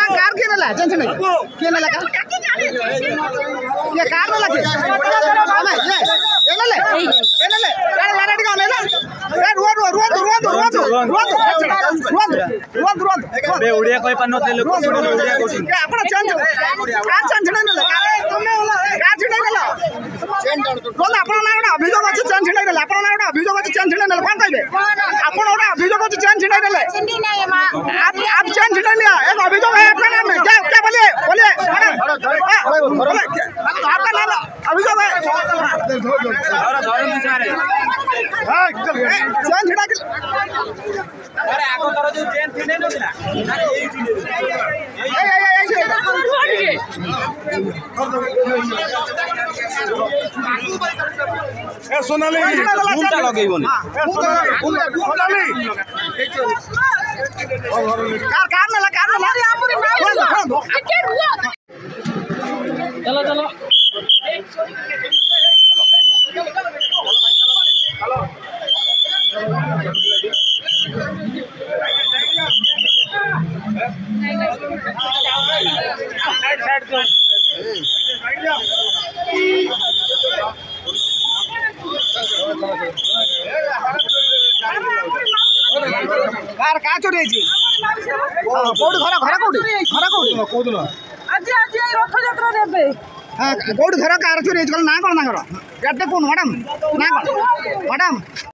car किए नेला tension नहीं किए नेला कार ये कार नेला के हमें ये नेले यार यार टिका नेला ए रुआ बे ओडिया कोई पन्नो ते लोग ओडिया कोठी के आपण चेंज कार चेंज नहीं नेला तुमने कार चेंज नहीं नेला बोल आपण ना गोटा अभियोग अछि चेंज नहीं नेला आपण ना गोटा अभियोग अछि चेंज नहीं नेला कोन कहबे आपण गोटा अभियोग अछि चेंज नहीं नेले आप चेंज नहीं लिया एक अभियोग है आपका नाम में क्या बोलिए आपका नाम अभियोग है चेंज हिडा अरे आगो तर जो चेन थिने नथिला अरे ए सोनाली फूलटा लगेइबोनी सोनाली कार नेला चलो चलो कार का चोरी छी कोड घर कोड आज रथ यात्रा देबे हां कोड घर कार चोरी छी ना कोन ना घर गाटे कोन मैडम ना कोन मैडम